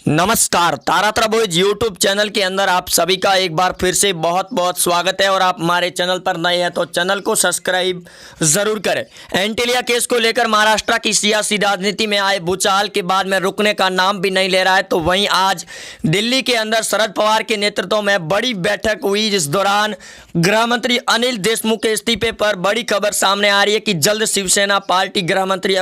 नमस्कार, Taratara boys YouTube channel के अंदर आप सभी का एक बार फिर से बहुत बहुत स्वागत है। और आप हमारे चैनल पर नए हैं तो चैनल को सब्सक्राइब जरूर करें। एंटीलिया केस को लेकर महाराष्ट्र की सियासी राजनीति में आए भूचाल के बाद में रुकने का नाम भी नहीं ले रहा है। तो वहीं आज दिल्ली के अंदर शरद पवार के नेतृत्व में बड़ी बैठक हुई, जिस दौरान गृह मंत्री अनिल देशमुख के इस्तीफे पर बड़ी खबर सामने आ रही है कि जल्द शिवसेना पार्टी गृह मंत्री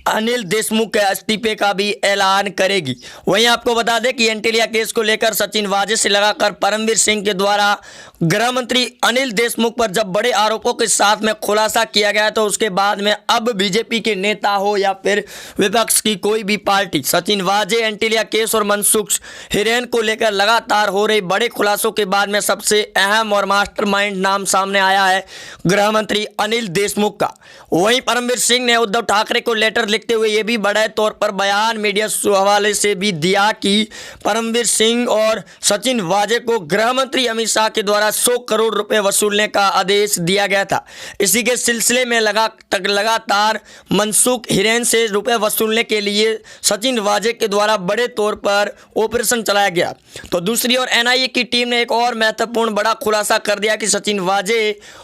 अनिल देशमुख के इस्तीफे का भी ऐलान करेगी। वहीं आपको बता दें कि एंटीलिया केस को लेकर सचिन वाजे से लगाकर परमवीर सिंह के द्वारा गृह मंत्री अनिल देशमुख पर जब बड़े आरोपों के साथ में खुलासा किया गया, तो उसके बाद में अब बीजेपी के नेता हो या फिर विपक्ष की कोई भी पार्टी, सचिन वाजे एंटीलिया केस और मनसुख हिरेन को लेकर लगातार हो रहे बड़े खुलासों के बाद में सबसे अहम और मास्टरमाइंड नाम सामने आया है गृह मंत्री अनिल देशमुख का। वहीं परमवीर सिंह ने उद्धव ठाकरे को लेटर लिखते हुए ये भी बड़े तौर पर बयान मीडिया हवाले से भी दिया कि परमवीर सिंह और सचिन वाजे को गृह मंत्री अमित शाह के द्वारा 100 करोड़ रुपए वसूलने का आदेश दिया गया था। इसी के सिलसिले में लगातार मनसुख हिरेन से रुपए वसूलने के लिए सचिन वाजे के द्वारा बड़े तौर पर ऑपरेशन चलाया गया। तो दूसरी ओर एनआईए की टीम ने एक और महत्वपूर्ण बड़ा खुलासा कर दिया कि सचिन वाजे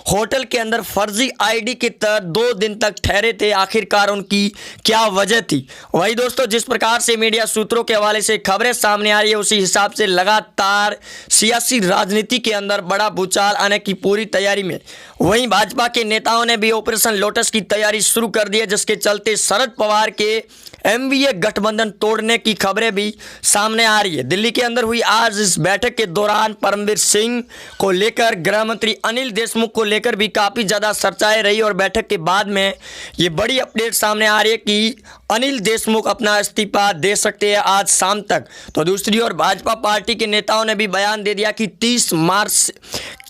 होटल के अंदर फर्जी आईडी के तहत 2 दिन तक ठहरे थे। आखिरकार उनकी क्या वजह थी? वही दोस्तों, जिस प्रकार से मीडिया सूत्रों के हवाले से खबरें सामने आ रही है, उसी हिसाब से लगातार सियासी राजनीति के अंदर बड़ा भूचाल आने की पूरी तैयारी में। वहीं भाजपा के नेताओं ने भी ऑपरेशन लोटस की तैयारी शुरू कर दी है, जिसके चलते शरद पवार के एमवीए गठबंधन तोड़ने की खबरें भी सामने आ रही है। दिल्ली के अंदर हुई आज इस बैठक के दौरान परमवीर सिंह को लेकर, गृह मंत्री अनिल देशमुख को लेकर भी काफ़ी ज़्यादा चर्चाएं रही और बैठक के बाद में ये बड़ी अपडेट सामने आ रही है कि अनिल देशमुख अपना इस्तीफा दे सकते हैं आज शाम तक। तो दूसरी ओर भाजपा पार्टी के नेताओं ने भी बयान दे दिया कि 30 मार्च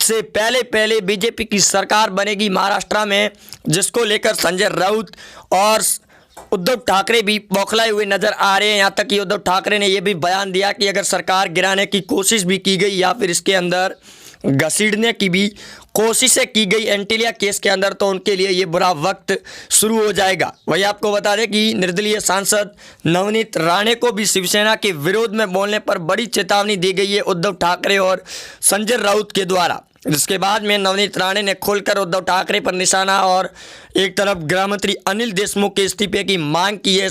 से पहले बीजेपी की सरकार बनेगी महाराष्ट्र में, जिसको लेकर संजय राउत और उद्धव ठाकरे भी बौखलाए हुए नजर आ रहे हैं। यहाँ तक कि उद्धव ठाकरे ने यह भी बयान दिया कि अगर सरकार गिराने की कोशिश भी की गई या फिर इसके अंदर घसीटने की भी कोशिशें की गई एंटीलिया केस के अंदर, तो उनके लिए ये बुरा वक्त शुरू हो जाएगा। वही आपको बता दें कि निर्दलीय सांसद नवनीत राणे को भी शिवसेना के विरोध में बोलने पर बड़ी चेतावनी दी गई है उद्धव ठाकरे और संजय राउत के द्वारा। जिसके बाद में नवनीत राणे ने खोलकर उद्धव ठाकरे पर निशाना और एक तरफ गृह मंत्री अनिल देशमुख के इस्तीफे की मांग की है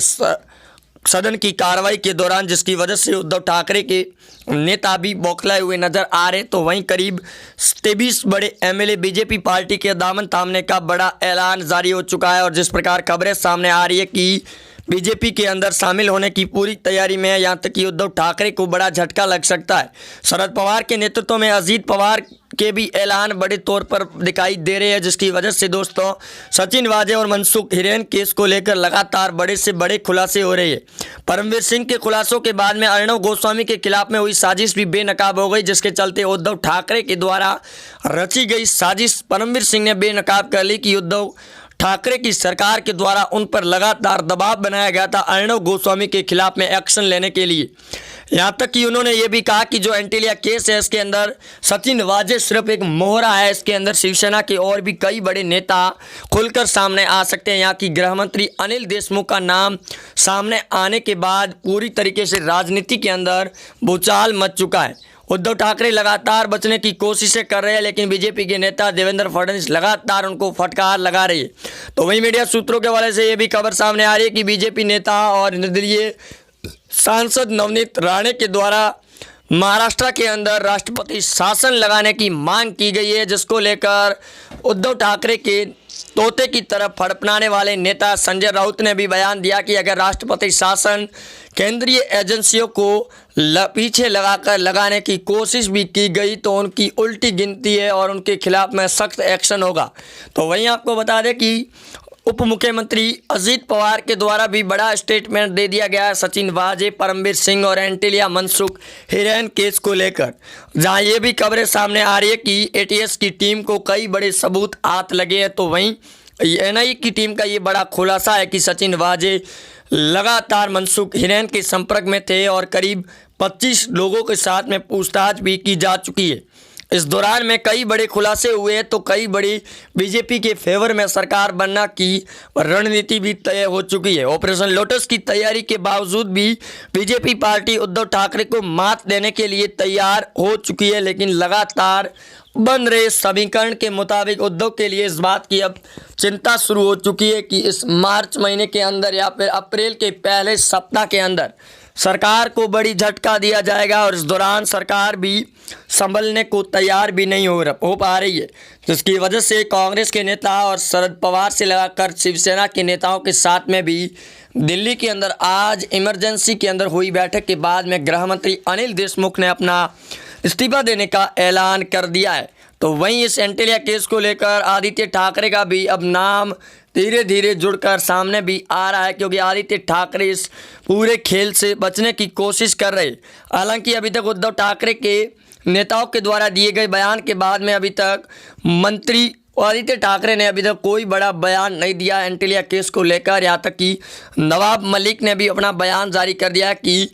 सदन की कार्रवाई के दौरान, जिसकी वजह से उद्धव ठाकरे के नेता भी बौखलाए हुए नजर आ रहे। तो वहीं करीब 23 बड़े एमएलए बीजेपी पार्टी के दामन थामने का बड़ा ऐलान जारी हो चुका है। और जिस प्रकार खबरें सामने आ रही है कि बीजेपी के अंदर शामिल होने की पूरी तैयारी में है, यहाँ तक कि उद्धव ठाकरे को बड़ा झटका लग सकता है। शरद पवार के नेतृत्व में अजीत पवार के भी ऐलान बड़े तौर पर दिखाई दे रहे हैं, जिसकी वजह से दोस्तों सचिन वाजे और मनसुख हिरेन केस को लेकर लगातार बड़े से बड़े खुलासे हो रहे हैं। परमवीर सिंह के खुलासों के बाद में अर्णव गोस्वामी के खिलाफ में हुई साजिश भी बेनकाब हो गई, जिसके चलते उद्धव ठाकरे के द्वारा रची गई साजिश परमवीर सिंह ने बेनकाब कर ली कि उद्धव ठाकरे की सरकार के द्वारा उन पर लगातार दबाव बनाया गया था अर्णव गोस्वामी के खिलाफ में एक्शन लेने के लिए। यहाँ तक कि उन्होंने ये भी कहा कि जो एंटीलिया केस है, इसके अंदर सचिन वाजे सिर्फ एक मोहरा है, इसके अंदर शिवसेना के और भी कई बड़े नेता खुलकर सामने आ सकते हैं। यहाँ की गृह मंत्री अनिल देशमुख का नाम सामने आने के बाद पूरी तरीके से राजनीति के अंदर भूचाल मच चुका है। उद्धव ठाकरे लगातार बचने की कोशिशें कर रहे हैं, लेकिन बीजेपी के नेता देवेंद्र फडणवीस लगातार उनको फटकार लगा रही है। तो वहीं मीडिया सूत्रों के हवाले से ये भी खबर सामने आ रही है कि बीजेपी नेता और निर्दलीय सांसद नवनीत राणे के द्वारा महाराष्ट्र के अंदर राष्ट्रपति शासन लगाने की मांग की गई है, जिसको लेकर उद्धव ठाकरे के तोते की तरफ फड़फड़ाने वाले नेता संजय राउत ने भी बयान दिया कि अगर राष्ट्रपति शासन केंद्रीय एजेंसियों को पीछे लगाने की कोशिश भी की गई तो उनकी उल्टी गिनती है और उनके खिलाफ में सख्त एक्शन होगा। तो वहीं आपको बता दें कि उप मुख्यमंत्री अजीत पवार के द्वारा भी बड़ा स्टेटमेंट दे दिया गया है सचिन वाजे, परमवीर सिंह और एंटीलिया मनसुख हिरेन केस को लेकर, जहां ये भी खबरें सामने आ रही है कि एटीएस की टीम को कई बड़े सबूत हाथ लगे हैं। तो वहीं एनआईए की टीम का ये बड़ा खुलासा है कि सचिन वाजे लगातार मनसुख हिरेन के संपर्क में थे और करीब 25 लोगों के साथ में पूछताछ भी की जा चुकी है। इस दौरान में कई बड़े खुलासे हुए तो कई बड़ी बीजेपी के फेवर में सरकार बनना की रणनीति भी तय हो चुकी है। ऑपरेशन लोटस की तैयारी के बावजूद भी बीजेपी पार्टी उद्धव ठाकरे को मात देने के लिए तैयार हो चुकी है, लेकिन लगातार बन रहे समीकरण के मुताबिक उद्धव के लिए इस बात की अब चिंता शुरू हो चुकी है कि इस मार्च महीने के अंदर या फिर अप्रैल के पहले सप्ताह के अंदर सरकार को बड़ी झटका दिया जाएगा और इस दौरान सरकार भी संभलने को तैयार भी नहीं हो पा रही है, जिसकी वजह से कांग्रेस के नेता और शरद पवार से लगाकर शिवसेना के नेताओं के साथ में भी दिल्ली के अंदर आज इमरजेंसी के अंदर हुई बैठक के बाद में गृह मंत्री अनिल देशमुख ने अपना इस्तीफा देने का ऐलान कर दिया है। तो वहीं इस एंटीलिया केस को लेकर आदित्य ठाकरे का भी अब नाम धीरे धीरे जुड़कर सामने भी आ रहा है, क्योंकि आदित्य ठाकरे इस पूरे खेल से बचने की कोशिश कर रहे। हालांकि अभी तक उद्धव ठाकरे के नेताओं के द्वारा दिए गए बयान के बाद में अभी तक मंत्री आदित्य ठाकरे ने अभी तक कोई बड़ा बयान नहीं दिया एंटीलिया केस को लेकर। यहाँ तक कि नवाब मलिक ने भी अपना बयान जारी कर दिया कि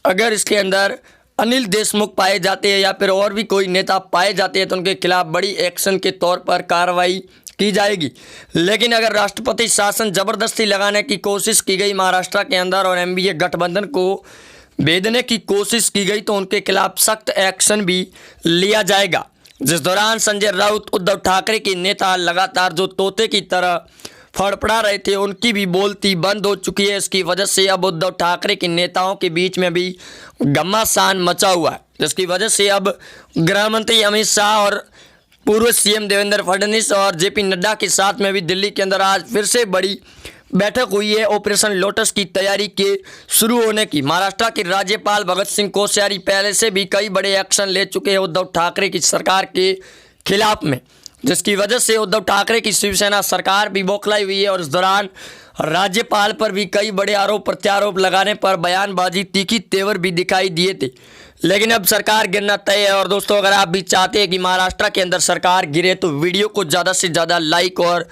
अगर इसके अंदर अनिल देशमुख पाए जाते हैं या फिर और भी कोई नेता पाए जाते हैं तो उनके खिलाफ बड़ी एक्शन के तौर पर कार्रवाई की जाएगी। लेकिन अगर राष्ट्रपति शासन जबरदस्ती लगाने की कोशिश की गई महाराष्ट्र के अंदर और एनडीए गठबंधन को भेदने की कोशिश की गई तो उनके खिलाफ सख्त एक्शन भी लिया जाएगा। जिस दौरान संजय राउत उद्धव ठाकरे के नेता लगातार जो तोते की तरह फड़फड़ा रहे थे उनकी भी बोलती बंद हो चुकी है। इसकी वजह से अब उद्धव ठाकरे के नेताओं के बीच में भी घमासान मचा हुआ है, जिसकी वजह से अब गृह मंत्री अमित शाह और पूर्व सीएम देवेंद्र फडणवीस और जेपी नड्डा के साथ में भी दिल्ली के अंदर आज फिर से बड़ी बैठक हुई है ऑपरेशन लोटस की तैयारी के शुरू होने की। महाराष्ट्र के राज्यपाल भगत सिंह कोश्यारी पहले से भी कई बड़े एक्शन ले चुके हैं उद्धव ठाकरे की सरकार के खिलाफ में, जिसकी वजह से उद्धव ठाकरे की शिवसेना सरकार भी बौखलाई हुई है और इस दौरान राज्यपाल पर भी कई बड़े आरोप प्रत्यारोप लगाने पर बयानबाजी तीखी तेवर भी दिखाई दिए थे। लेकिन अब सरकार गिरना तय है। और दोस्तों, अगर आप भी चाहते हैं कि महाराष्ट्र के अंदर सरकार गिरे तो वीडियो को ज़्यादा से ज़्यादा लाइक और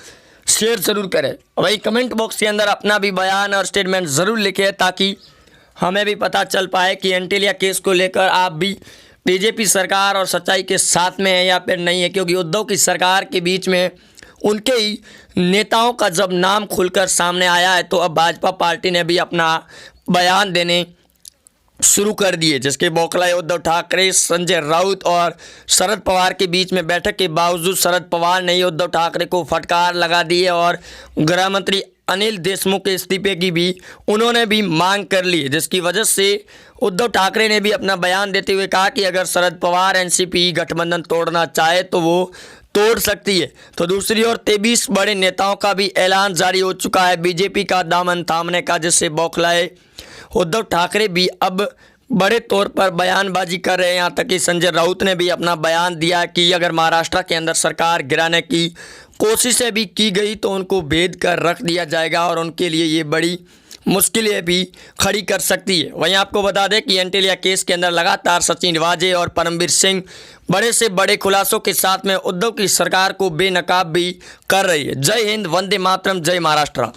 शेयर ज़रूर करें। वही कमेंट बॉक्स के अंदर अपना भी बयान और स्टेटमेंट ज़रूर लिखें ताकि हमें भी पता चल पाए कि एंटीलिया केस को लेकर आप भी बीजेपी सरकार और सच्चाई के साथ में है या फिर नहीं है। क्योंकि उद्धव की सरकार के बीच में उनके ही नेताओं का जब नाम खुलकर सामने आया है तो अब भाजपा पार्टी ने भी अपना बयान देने शुरू कर दिए, जिसके बौखलाए उद्धव ठाकरे, संजय राउत और शरद पवार के बीच में बैठक के बावजूद शरद पवार ने ही उद्धव ठाकरे को फटकार लगा दी है और गृह मंत्री अनिल देशमुख के इस्तीफे की भी उन्होंने भी मांग कर ली है, जिसकी वजह से उद्धव ठाकरे ने भी अपना बयान देते हुए कहा कि अगर शरद पवार एनसीपी गठबंधन तोड़ना चाहे तो वो तोड़ सकती है। तो दूसरी ओर 23 बड़े नेताओं का भी ऐलान जारी हो चुका है बीजेपी का दामन थामने का, जिससे बौखलाए उद्धव ठाकरे भी अब बड़े तौर पर बयानबाजी कर रहे हैं। यहाँ तक कि संजय राउत ने भी अपना बयान दिया कि अगर महाराष्ट्र के अंदर सरकार गिराने की कोशिशें भी की गई तो उनको भेद कर रख दिया जाएगा और उनके लिए ये बड़ी मुश्किलें भी खड़ी कर सकती है। वहीं आपको बता दें कि एंटीलिया केस के अंदर लगातार सचिन वाजे और परमवीर सिंह बड़े से बड़े खुलासों के साथ में उद्धव की सरकार को बेनकाब भी कर रही है। जय हिंद, वंदे मातरम, जय महाराष्ट्र।